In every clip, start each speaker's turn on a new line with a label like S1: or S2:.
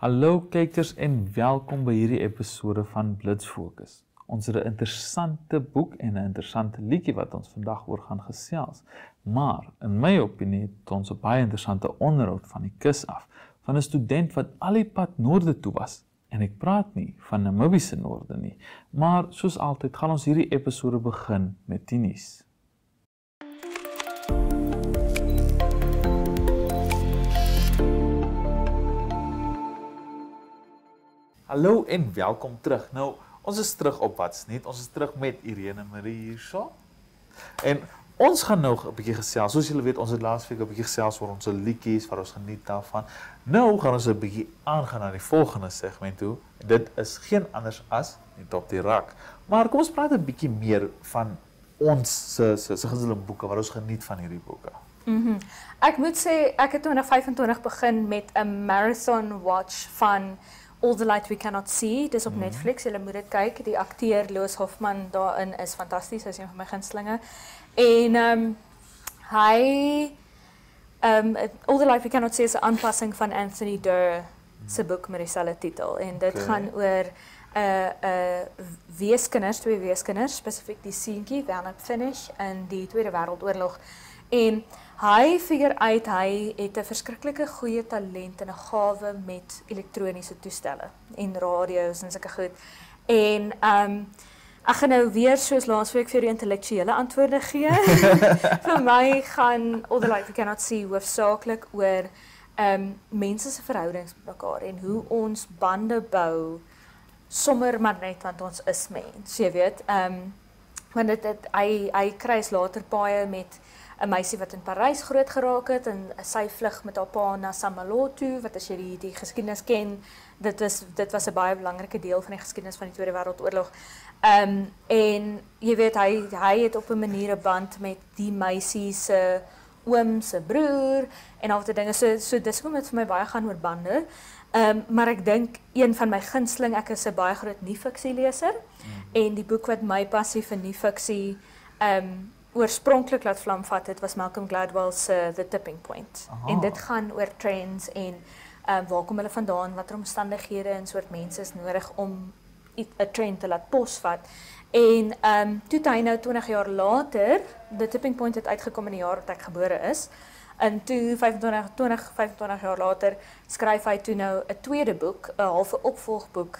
S1: Hallo kykers en welkom by hierdie episode van Blitz Fokus. Ons het 'n interessante boek en 'n interessante liedjie wat ons vandag oor gaan gesels. Maar in my opinie het ons 'n baie interessante onderhoud van die kus af van 'n student wat al die pad noorde toe was. En ek praat nie van Namibiese noorde nie, maar soos altyd gaan ons hierdie episode begin met die nuus. Hallo en welkom terug. Nou, ons is terug op Watsnet. Ons is terug met Irene Marie hierso. En ons gaan nou 'n bietjie gesels. Soos julle weet, ons het laasweek 'n bietjie gesels oor ons liedjies, wat ons geniet daarvan. Nou gaan ons 'n bietjie aangaan na die volgende segment toe. Dit is geen anders as net op die rak. Maar kom ons praat 'n bietjie meer van ons se gunsteling boeke, wat ons geniet van hierdie boeke.
S2: Ek moet sê, ek het 2025 begin met 'n marathon watch van All the Light We Cannot See, dis op Netflix, julle moet dit kyk. Die akteur Lois Hoffman daarin is fantasties, hy is een van my gunstelinge. En All the Light We Cannot See is 'n aanpassing van Anthony Doerr se boek met dieselfde titel. En dit gaan oor weeskinders, twee weeskinders, spesifiek die seentjie, Werner Finnish, in die Tweede Wêreldoorlog. En hy figure uit, hy het 'n verskriklike goeie talent en 'n gawe met elektroniese toestelle en radio's en sulke goed. En ek gaan nou weer soos laasweek vir die intellektuele antwoorde gee. Vir my gaan All the Light We Cannot See hoofsaaklik oor mense se verhoudings met mekaar en hoe ons bande bou sommer maar net want ons is mens, jy weet. Want hy kry later paai met 'n meisie wat in Parys groot geraak het en sy vlug met haar pa na Saint-Malo toe, wat as jy die geskiedenis ken, dit was 'n baie belangrike deel van die geskiedenis van die Tweede Wêreldoorlog. En jy weet hy het op 'n manier 'n band met die meisie se oom se broer en al die dinge, so dis hoekom dit vir my baie gaan oor bande. Maar ek dink een van my gunsteling, ek is 'n baie groot nie-fiksie leser en die boek wat my passie vir nie-fiksie oorspronklik laat vlam vat het, was Malcolm Gladwell se The Tipping Point. En dit gaan oor trends en waar kom hulle vandaan, watter omstandighede en soort mense is nodig om 'n trend te laat posvat. En toe hy nou 20 jaar later, The Tipping Point het uitgekom in die jaar wat ek gebore is. En toe 25 jaar later skryf hy toe nou 'n tweede boek, 'n halfe opvolgboek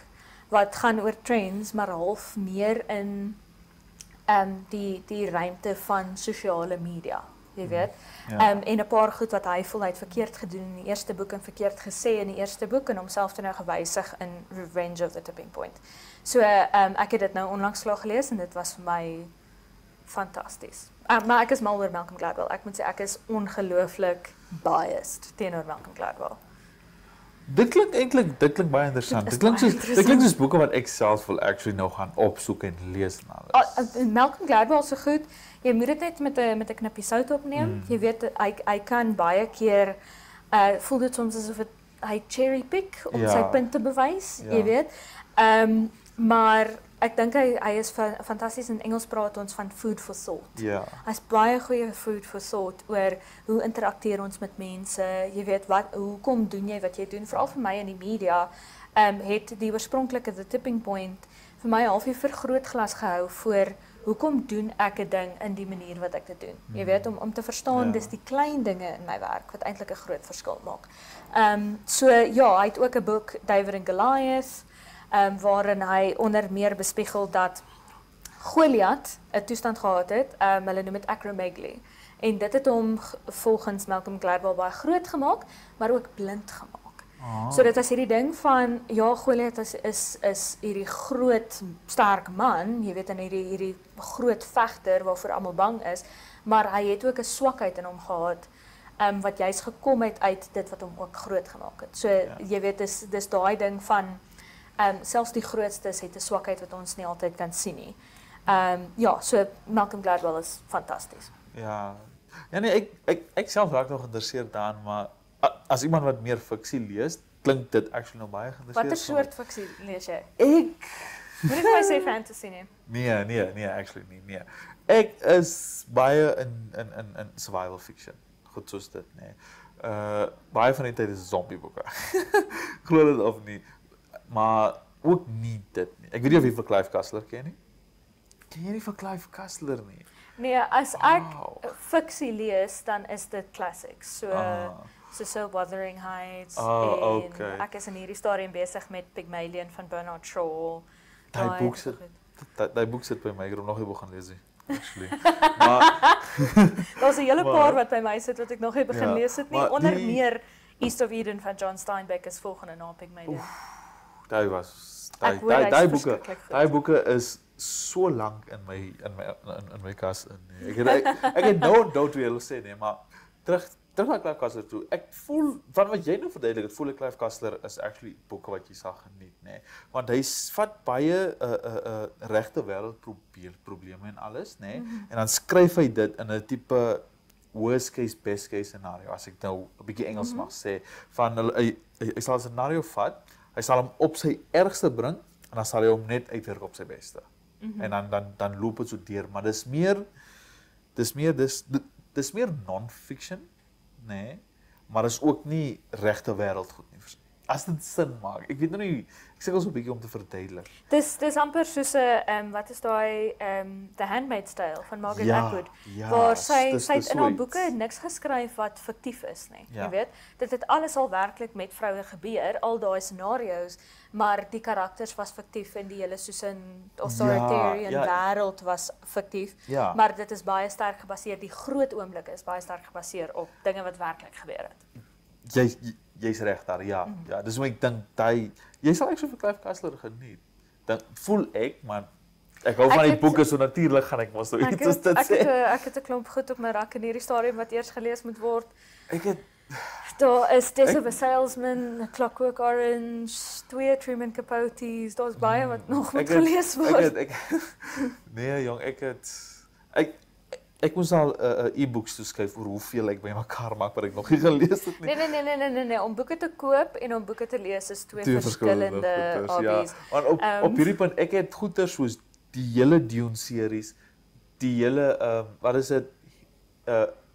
S2: wat gaan oor trends, maar half meer in die ruimte van sosiale media, jy weet. En 'n paar goed wat hy voel hy het verkeerd gedoen in die eerste boek en verkeerd gesê in die eerste boek en homself toe nou gewysig in Revenge of the Tipping Point. So ek het dit nou onlangs klaar gelees en dit was vir my fantasties. Maar ek is mal oor Malcolm Gladwell. Ek moet sê ek is ongelooflik biased teenoor Malcolm Gladwell.
S1: Dit klink baie interessant. Dit klink soos boeke wat ek self wil actually nou gaan opsoek en lees en alles.
S2: Malcolm Gladwell is so goed. Jy moet dit net met 'n knippie sout opneem. Jy weet hy kan baie keer voel dit soms asof hy cherry pick om sy punt te bewys, jy weet. Maar ek dink hy is fantasties. In Engels praat ons van food for thought. Hy's baie goeie food for thought oor hoe interakteer ons met mense, jy weet hoekom doen jy wat jy doen, veral vir my in die media, het die oorspronklike The Tipping Point vir my halfie vergrootglas gehou voor hoekom doen ek 'n ding in die manier wat ek dit doen. Jy weet, om te verstaan dis die klein dinge in my werk wat eintlik 'n groot verskil maak. So ja, hy het ook 'n boek David and Goliath, waarin hy onder meer bespiegel dat Goliath 'n toestand gehad het, hulle noem dit acromegaly. En dit het hom volgens Malcolm Gladwell baie groot gemaak, maar ook blind gemaak. So dit was hierdie ding van, ja, Goliath is hierdie groot, sterk man, jy weet, en hierdie groot vegter waarvoor almal bang is, maar hy het ook 'n swakheid in hom gehad, wat juist gekom het uit dit wat hom ook groot gemaak het. So jy weet, dis daai ding van selfs die grootstes het 'n swakheid wat ons nie altyd kan sien nie. So Malcolm Gladwell is fantasties.
S1: Ja nee, ek self raak nog geïnteresseerd daarin, maar as iemand wat meer fiksie lees, klink dit actually nou baie geïnteresseerd.
S2: Watter soort fiksie lees jy?
S1: Ek
S2: moet ek my sê fantasy nie?
S1: Nee, actually nie, nee. Ek is baie in survival fiction. Goed soos dit, nee. Baie van die tyd is zombieboeke. Glo dit of nie. Maar ook nie dit nie. Ek weet nie of jy vir Clive Cussler ken nie. Ken jy nie vir Clive Cussler nie?
S2: Nee, as ek fiksie lees, dan is dit classics. So Wuthering Heights en ek is in hierdie stadium besig met Pygmalion van Bernard Shaw.
S1: Daai boek sit by my, ek het hom nog nie begin lees nie. Actually. Maar
S2: daar's 'n hele paar wat by my sit wat ek nog nie begin lees het nie. Onder meer East of Eden van John Steinbeck is volgende na Pygmalion. Daai boeke is so lank in my kas in. Ek het nou onthou toe jy sê nee, maar terug na Clive Cussler toe. Ek voel van wat jy nou verduidelik, ek voel ek Clive Cussler is actually boeke wat jy sal geniet, nê. Want hy vat baie regte wêreld probleme en alles, nê. En dan skryf hy dit in 'n tipe worst case best case scenario, as ek nou 'n bietjie Engels mag sê, van hy sal 'n scenario vat, hy sal hom op sy ergste bring en dan sal hy hom net uitwerk op sy beste. En dan loop dit so deur, maar dis meer non-fiction, nee, maar is ook nie regte wêreld goed nie. As dit sin maak. Ek weet nou nie, ek sukkel so 'n bietjie om te verduidelik. Dis amper soos 'n wat is daai The Handmaid's Tale van Margaret Atwood, waar sy het in haar boeke niks geskryf wat fiktief is nie. Jy weet, dit het alles al werklik met vroue gebeur, al daai scenario's, maar die karakters was fiktief en die hele soos 'n authoritarian wêreld was fiktief. Maar dit is baie sterk gebaseer, die groot oomblik is baie sterk gebaseer op dinge wat werklik gebeur het.
S1: Jy's reg daar, ja. Dis hoe ek dink jy sal ek so vir Clive Cussler geniet. Dan voel ek, maar ek hou van die boeke, so natuurlik gaan ek mos so iets as dit sê.
S2: Ek het 'n klomp goed op my rak in hierdie stadium wat eers gelees moet word. Daar is Death of a Salesman, A Clockwork Orange, 2 Truman Capote's, daar's baie wat nog moet gelees word.
S1: Nee jong, ek moes al e-books toeskryf oor hoeveel ek bymekaar maak wat ek nog nie gelees het nie.
S2: Nee, om boeke te koop en om boeke te lees is twee verskillende hobbies.
S1: Want op hierdie punt, ek het goeie soos die hele Dune series, die hele wat is dit,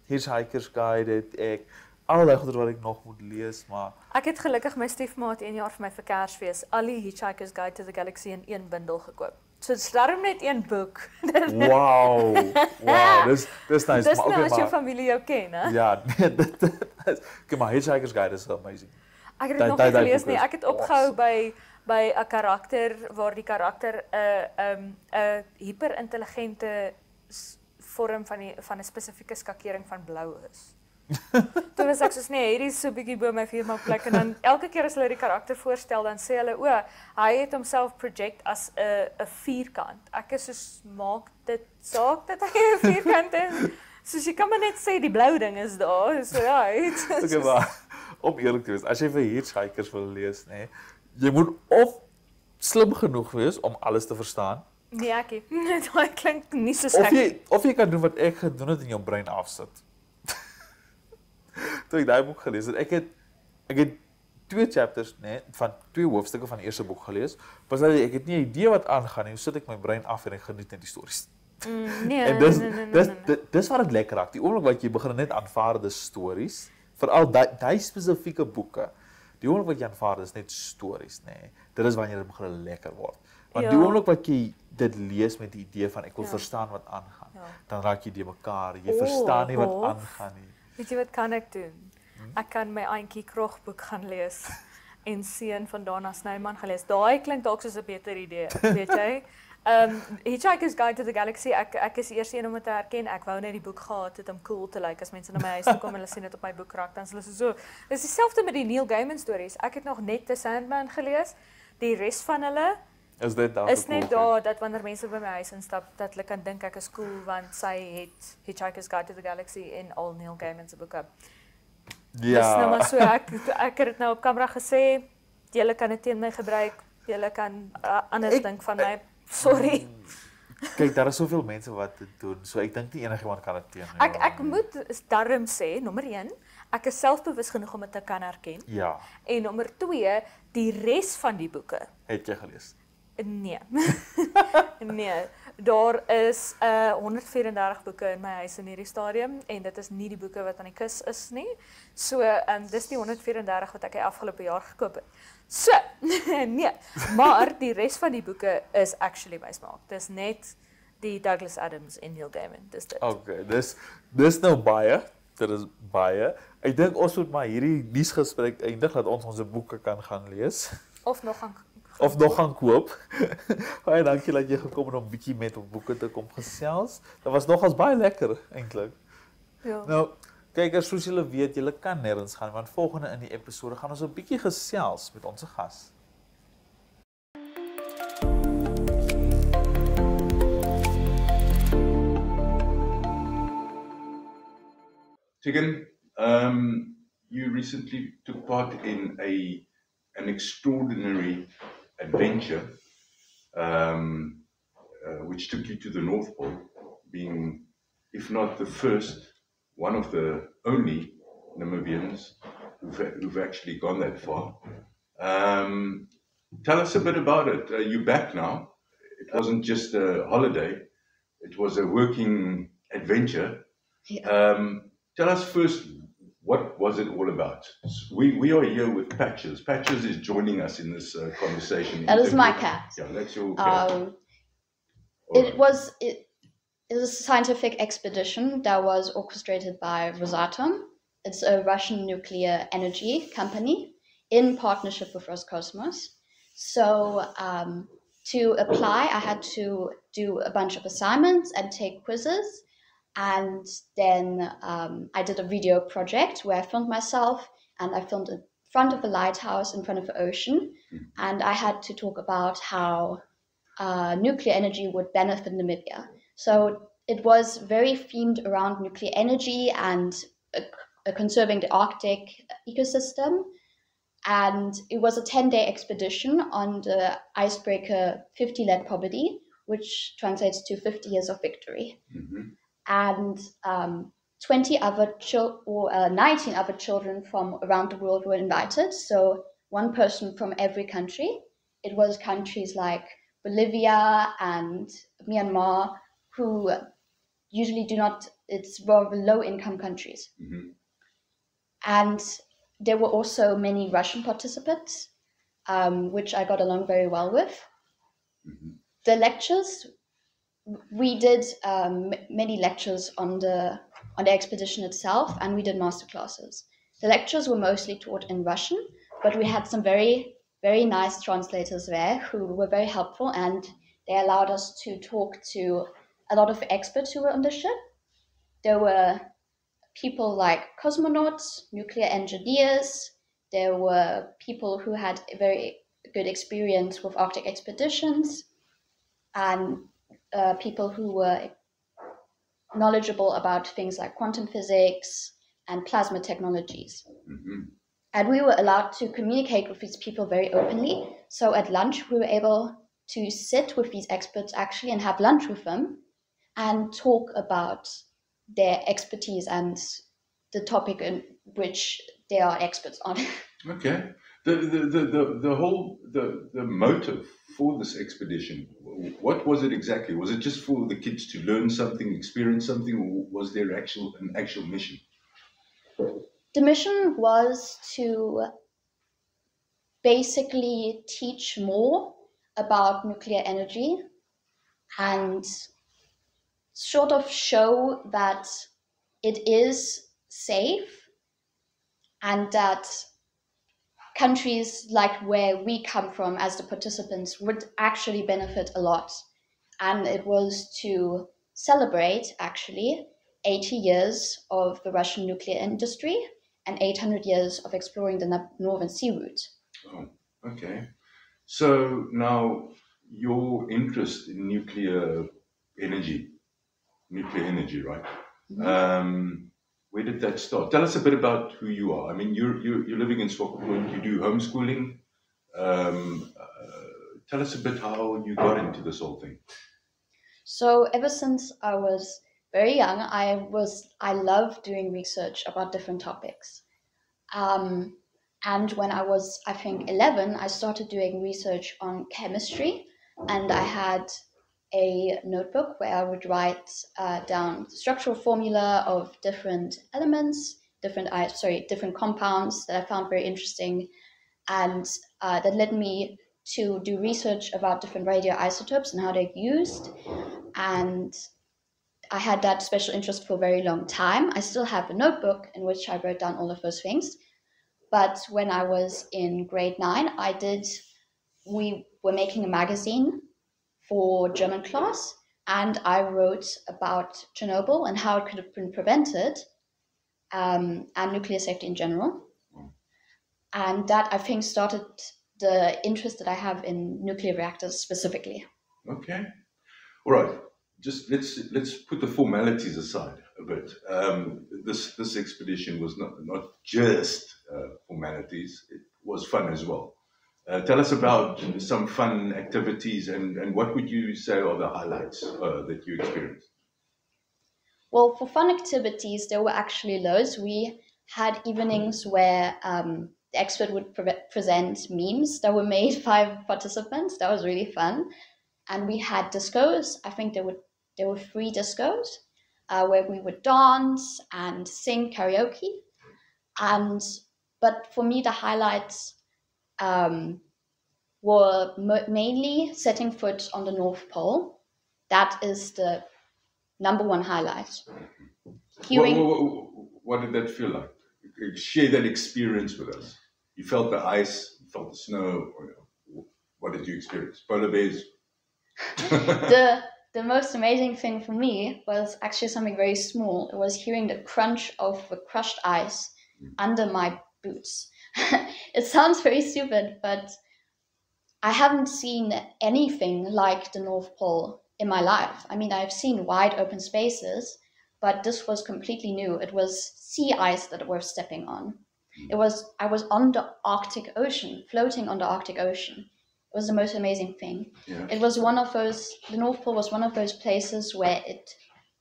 S1: Hitchhiker's Guide het ek, al die goeie wat ek nog moet lees, maar
S2: ek het gelukkig my stiefmaat 1 jaar vir my vir Kersfees al die Hitchhiker's Guide to the Galaxy in 1 bundel gekoop. So dit's daarom net 1 boek.
S1: Wow, dis nice.
S2: Dis nou as jou familie jou ken, hè?
S1: Ja, nee, dit is. Kyk maar, Hitchhiker's Guide is amazing.
S2: Ek het dit nog nie gelees nie. Ek het opgehou by 'n karakter waar die karakter 'n hyperintelligente vorm van 'n spesifieke skakering van blou is. Toe was ek soos nee, hierdie is so 'n bietjie bo my viermaal plek en dan elke keer as hulle die karakter voorstel dan sê hulle hy het homself project as 'n vierkant. Ek is soos maak dit saak dat hy 'n vierkant is. Soos jy kan maar net sê die blou ding is daar, so right.
S1: Okay, maar om eerlik te wees, as jy vir Hitchhikers wil lees, nê, jy moet of slim genoeg wees om alles te verstaan.
S2: Nee, ekkie. Dit klink nie so sleg.
S1: Of jy kan doen wat ek gedoen het en jou brein afsit. Toe ek daai boek gelees het, ek het 2 chapters, nee, van 2 hoofstukke van die eerste boek gelees. Pas dat ek het nie 'n idee wat aangaan nie. Hoe sit ek my brein af en ek geniet net die stories. En dis wat dit lekker raak. Die oomblik wat jy begin net aanvaar die stories, veral daai spesifieke boeke. Die oomblik wat jy aanvaar is net stories, nê. Dit is wanneer dit begin lekker word. Want die oomblik wat jy dit lees met die idee van ek wil verstaan wat aangaan, dan raak jy die mekaar. Jy verstaan nie wat aangaan nie.
S2: Weet jy wat kan ek doen? Ek kan my Auntie Krog boek gaan lees en Seun van Dana Snyman gaan lees. Daai klink dalk soos 'n beter idee, weet jy? Hitchhiker's Guide to the Galaxy, ek is eers een om dit te herken. Ek wou net die boek gehad het om cool te lyk as mense na my huis toe kom en hulle sien dit op my boekrak, dan is hulle so. Dis dieselfde met die Neil Gaiman stories. Ek het nog net The Sandman gelees. Die res van hulle
S1: is net
S2: daar dat wanneer mense by my huis instap, dat hulle kan dink ek is cool want sy het Hitchhiker's Guide to the Galaxy en al Neil Gaiman se boeke. Ja. Dis nou maar so ek het dit nou op kamera gesê. Julle kan dit teen my gebruik. Julle kan anders dink van my. Sorry.
S1: Kyk, daar is soveel mense wat dit doen. So ek dink nie enigiemand kan dit teen nie.
S2: Ek moet darm sê, nommer 1, ek is selfbewus genoeg om dit te kan herken.
S1: Ja.
S2: En nommer 2, die res van die boeke
S1: het jy gelees.
S2: Nee. Nee, daar is 134 boeke in my huis in hierdie stadium en dit is nie die boeke wat aan die kus is nie. So, dis die 134 wat ek die afgelope jaar gekoop het. So, nee, maar die res van die boeke is actually my smaak. Dis net die Douglas Adams en Neil Gaiman, dis dit.
S1: Okay, dis nou baie. Dit is baie. Ek dink ons moet maar hierdie nuusgesprek eindig dat ons ons boeke kan gaan lees.
S2: Of nog gaan
S1: koop. Baie dankie dat jy gekom het om bietjie met op boeke te kom gesels. Dit was nogals baie lekker eintlik.
S2: Ja.
S1: Nou, kykers, soos julle weet, julle kan nêrens gaan want volgende in die episode gaan ons 'n bietjie gesels met ons gas.
S3: Tegan, you recently took part in an extraordinary adventure, which took you to the North Pole, being, if not the first, one of the only Namibians who've actually gone that far. Tell us a bit about it. You're back now. It wasn't just a holiday. It was a working adventure.
S4: Yeah.
S3: Tell us first, what was it all about? We are here with Patches. Patches is joining us in this conversation.
S4: That is my cat.
S3: Yeah, that's your cat.
S4: It was a scientific expedition that was orchestrated by Rosatom. It's a Russian nuclear energy company in partnership with Roscosmos. So to apply, I had to do a bunch of assignments and take quizzes. And then I did a video project where I filmed myself and I filmed in front of a lighthouse in front of the ocean. And I had to talk about how nuclear energy would benefit Namibia. So it was very themed around nuclear energy and conserving the Arctic ecosystem. And it was a 10-day expedition on the icebreaker 50 Let Poverty, which translates to 50 years of victory.
S3: Mm-hmm.
S4: And 19 other children from around the world were invited. So one person from every country. It was countries like Bolivia and Myanmar, who usually do not, it's rather low-income countries.
S3: Mm-hmm.
S4: And there were also many Russian participants, which I got along very well with.
S3: Mm-hmm.
S4: The lectures, we did many lectures on the expedition itself, and we did master classes. The lectures were mostly taught in Russian, but we had some very, very nice translators there who were very helpful, and they allowed us to talk to a lot of experts who were on the ship. There were people like cosmonauts, nuclear engineers. There were people who had a very good experience with Arctic expeditions, and people who were knowledgeable about things like quantum physics and plasma technologies.
S3: Mm-hmm.
S4: And we were allowed to communicate with these people very openly. So at lunch, we were able to sit with these experts actually and have lunch with them and talk about their expertise and the topic in which they are experts on.
S3: Okay. The whole motive for this expedition, what was it exactly? Was it just for the kids to learn something, experience something, or was there an actual mission?
S4: The mission was to basically teach more about nuclear energy and sort of show that it is safe and that countries like where we come from as the participants would actually benefit a lot. And it was to celebrate actually 80 years of the Russian nuclear industry and 800 years of exploring the Northern Sea route.
S3: Oh, okay. So now your interest in nuclear energy, right?
S4: Mm-hmm.
S3: Where did that start? Tell us a bit about who you are. I mean, you're living in Swakopmund. You do homeschooling. Tell us a bit how you got into this whole thing.
S4: So ever since I was very young, I loved doing research about different topics. And when I was, I think, 11, I started doing research on chemistry, and I had a notebook where I would write down the structural formula of different elements, different compounds that I found very interesting, and that led me to do research about different radioisotopes and how they're used. And I had that special interest for a very long time. I still have a notebook in which I wrote down all of those things. But when I was in grade 9, we were making a magazine for German class, and I wrote about Chernobyl and how it could have been prevented, and nuclear safety in general. And that, I think, started the interest that I have in nuclear reactors specifically.
S3: Okay. All right. Just let's put the formalities aside a bit. This expedition was not just formalities; it was fun as well. Tell us about some fun activities, and what would you say are the highlights that you experienced?
S4: Well, for fun activities, there were actually loads. We had evenings where the expert would present memes that were made by participants. That was really fun. And we had discos. I think there were 3 discos where we would dance and sing karaoke. But for me, the highlights were mainly setting foot on the North Pole. That is the number one highlight.
S3: What did that feel like? Share that experience with us. You felt the ice, you felt the snow. What did you experience? Polar bears?
S4: The most amazing thing for me was actually something very small. It was hearing the crunch of the crushed ice under my boots. It sounds very stupid, but I haven't seen anything like the North Pole in my life. I mean, I've seen wide open spaces, but this was completely new. It was sea ice that we're stepping on. I was on the Arctic Ocean, floating on the Arctic Ocean. It was the most amazing thing.
S3: Yeah.
S4: It was the North Pole was one of those places where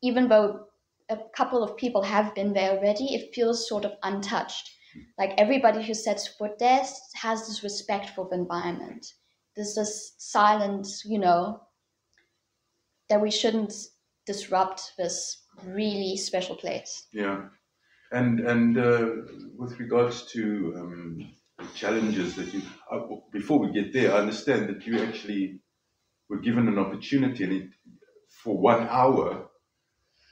S4: even though a couple of people have been there already, it feels sort of untouched. Like everybody who sets foot there has this respect for the environment. There's this silence, that we shouldn't disrupt this really special place.
S3: Yeah. And with regards to challenges that you, before we get there, I understand that you actually were given an opportunity for 1 hour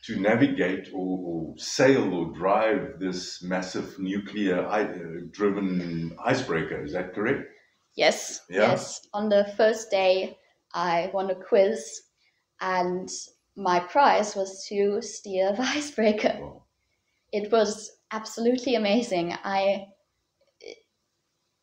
S3: to navigate or sail or drive this massive nuclear-driven icebreaker. Is that correct?
S4: Yes.
S3: Yeah?
S4: Yes. On the first day, I won a quiz, and my prize was to steer the icebreaker.
S3: Wow.
S4: It was absolutely amazing.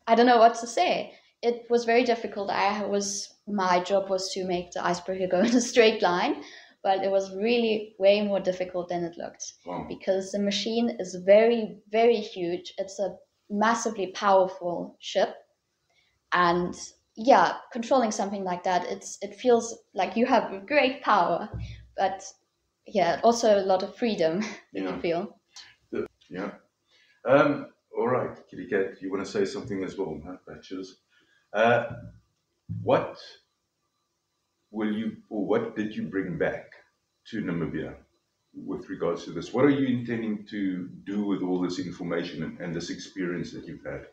S4: I don't know what to say. It was very difficult. My job was to make the icebreaker go in a straight line, but it was really way more difficult than it looked.
S3: Wow.
S4: Because the machine is very, very huge. It's a massively powerful ship, and yeah, controlling something like that, it feels like you have great power, but yeah, also a lot of freedom. You can feel.
S3: Yeah. All right, Kitty Cat, you want to say something as well, huh? Batches. What did you bring back to Namibia with regards to this? What are you intending to do with all this information and this experience that you've had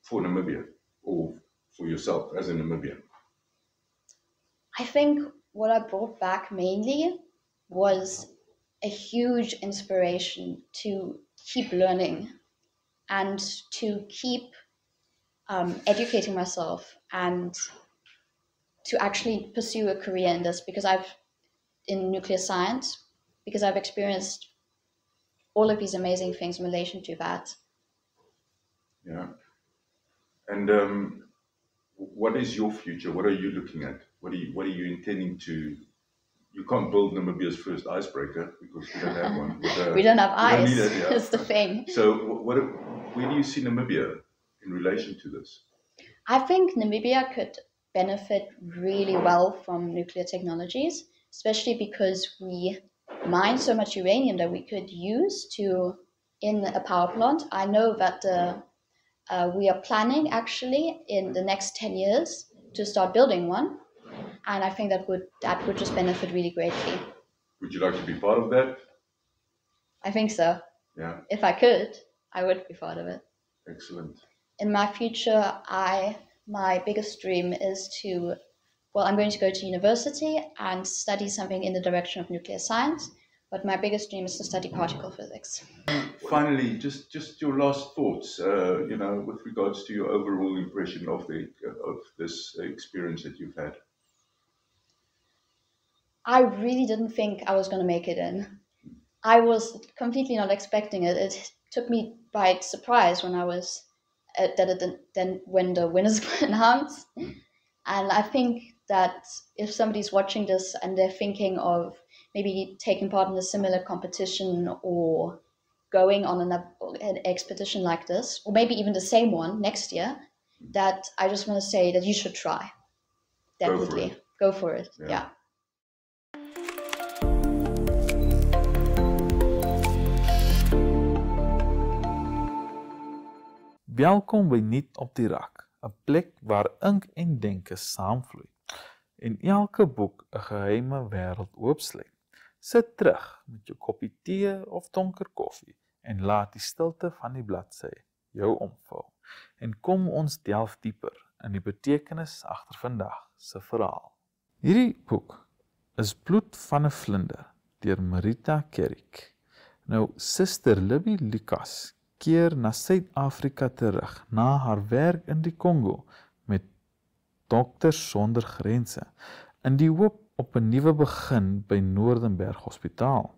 S3: for Namibia, or for yourself as a Namibian?
S4: I think what I brought back mainly was a huge inspiration to keep learning and to keep educating myself and to actually pursue a career in this, in nuclear science, because I've experienced all of these amazing things in relation to that.
S3: Yeah. And what is your future? What are you looking at? What are you intending to? You can't build Namibia's first icebreaker because we don't have one.
S4: We don't have ice.
S3: Don't need it, yeah.
S4: That's the thing.
S3: So, where do you see Namibia in relation to this?
S4: I think Namibia could benefit really well from nuclear technologies, especially because we mine so much uranium that we could use in a power plant. I know that we are planning actually in the next 10 years to start building one, and I think that would just benefit really greatly.
S3: Would you like to be part of that?
S4: I think so.
S3: Yeah.
S4: If I could, I would be part of it.
S3: Excellent.
S4: In my future, my biggest dream is I'm going to go to university and study something in the direction of nuclear science, but my biggest dream is to study particle physics.
S3: Finally, just your last thoughts, with regards to your overall impression of this experience that you've had.
S4: I really didn't think I was going to make it in. I was completely not expecting it. It took me by surprise when when the winners were announced. And I think that if somebody's watching this and they're thinking of maybe taking part in a similar competition or going on an expedition like this, or maybe even the same one next year, that I just want to say that you should try. Definitely. Go for it. Yeah.
S1: Welkom by Nuut op die Rak, 'n plek waar ink en denke saamvloei en elke boek 'n geheime wêreld oopsluit. Sit terug met jou koppie tee of donker koffie en laat die stilte van die bladsy jou omvou. En kom ons delf dieper in die betekenis agter vandag se verhaal. Hierdie boek is Bloed van 'n Vlinder deur Marita Kerrick. Nou, Suster Libby Lucas keer na Suid-Afrika terug na haar werk in die Kongo met Dokters Sonder Grense in die hoop op 'n nuwe begin by Noordenberg Hospitaal.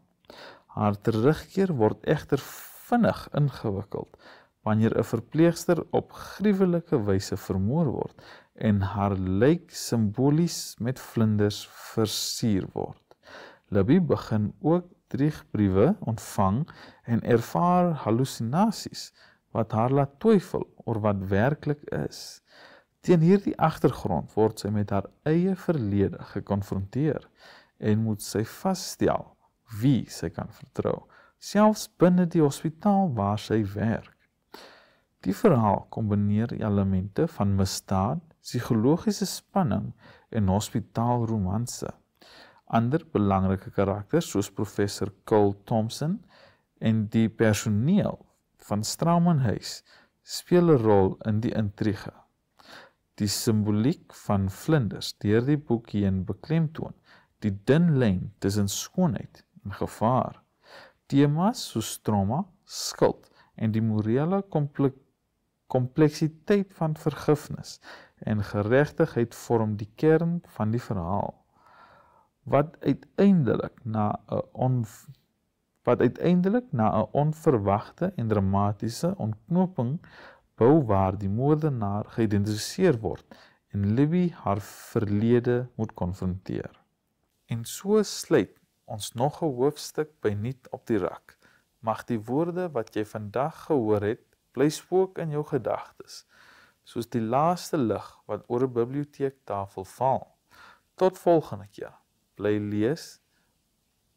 S1: Haar terugkeer word egter vinnig ingewikkeld wanneer 'n verpleegster op gruwelike wyse vermoor word en haar lijk simbolies met vlinders versier word. Libby begin ook dreigbriewe ontvang en ervaar hallusinasies wat haar laat twyfel oor wat werklik is. Teen hierdie agtergrond word sy met haar eie verlede gekonfronteer en moet sy vasstel wie sy kan vertrou, selfs binne die hospitaal waar sy werk. Die verhaal kombineer elemente van misdaad, psigologiese spanning en hospitaalromanse. Ander belangrike karakters soos professor Cole Thompson en die personeel van Straumenhuis speel 'n rol in die intrige. Die simboliek van vlinders deur die boek heen beklemtoon die dun lyn tussen skoonheid en gevaar. Temas soos trauma, skuld en die morele kompleksiteit van vergifnis en geregtigheid vorm die kern van die verhaal, wat uiteindelik na 'n onverwagte en dramatiese ontknoping bou waar die moordenaar geïdentifiseer word en Libby haar verlede moet konfronteer. En so sluit ons nog 'n hoofstuk by Nuut op die Rak. Mag die woorde wat jy vandag gehoor het, bly spook in jou gedagtes, soos die laaste lig wat oor 'n biblioteektafel val. Tot volgende keer. Bly lees,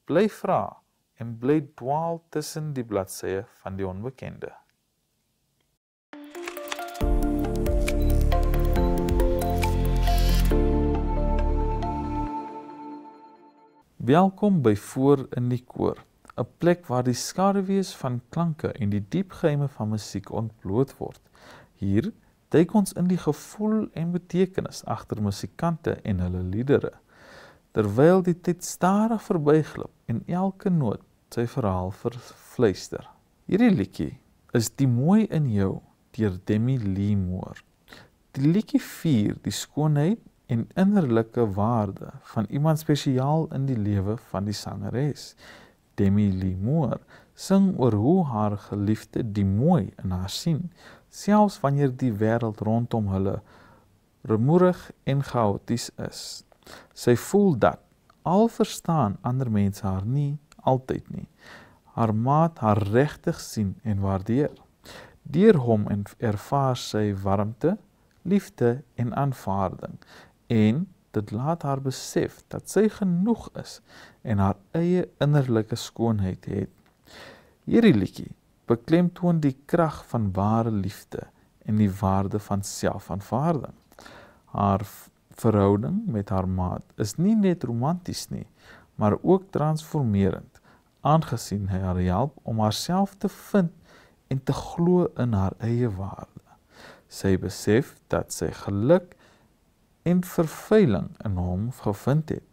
S1: bly vra en bly dwaal tussen die bladsye van die onbekende. Welkom by Voor in die Koor, 'n plek waar die skaduwees van klanke en die diep geheime van musiek ontbloot word. Hier duik ons in die gevoel en betekenis agter musikante en hulle liedere, terwyl die tyd stadig verbyglip en elke noot sy verhaal verfluister. Hierdie liedjie is Die Mooi in Jou deur Demi Lee Moore. Die liedjie vier die skoonheid en innerlike waarde van iemand spesiaal in die lewe van die sangeres. Demi Lee Moore sing oor hoe haar geliefde die mooi in haar sien, selfs wanneer die wêreld rondom hulle rumoerig en chaoties is. Sy voel dat, al verstaan ander mense haar nie, altyd nie, haar maat haar regtig sien en waardeer. Deur hom ervaar sy warmte, liefde en aanvaarding, en dit laat haar besef dat sy genoeg is en haar eie innerlike skoonheid het. Hierdie liedjie beklemtoon die krag van ware liefde en die waarde van selfaanvaarding. Haar verhouding met haar maat is nie net romanties nie, maar ook transformerend, aangesien hy haar help om haarself te vind en te glo in haar eie waarde. Sy besef dat sy geluk en verveiling in hom gevind het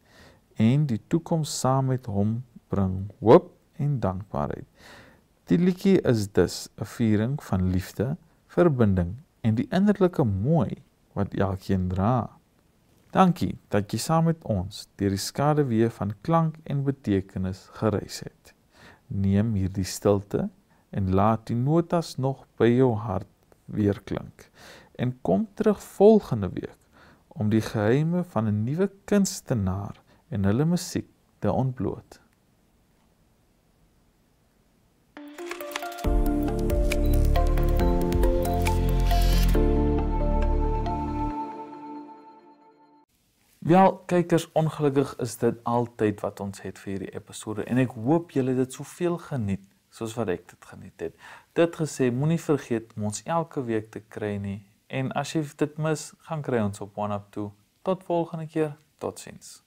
S1: en die toekoms saam met hom bring hoop en dankbaarheid. Die liedjie is dus 'n viering van liefde, verbinding en die innerlike mooi wat elkeen dra. Dankie dat jy saam met ons deur die skaduwee van klank en betekenis gereis het. Neem hierdie stilte en laat die notas nog by jou hart weer klink. En kom terug volgende week om die geheime van 'n nuwe kunstenaar en hulle musiek te ontbloot. Wel, kykers, ongelukkig is dit altyd wat ons het vir hierdie episode en ek hoop julle het dit soveel geniet soos wat ek dit geniet het. Dit gesê, moenie vergeet om ons elke week te kry nie en as jy dit mis, gaan kry ons op OneUp toe. Tot volgende keer, totsiens.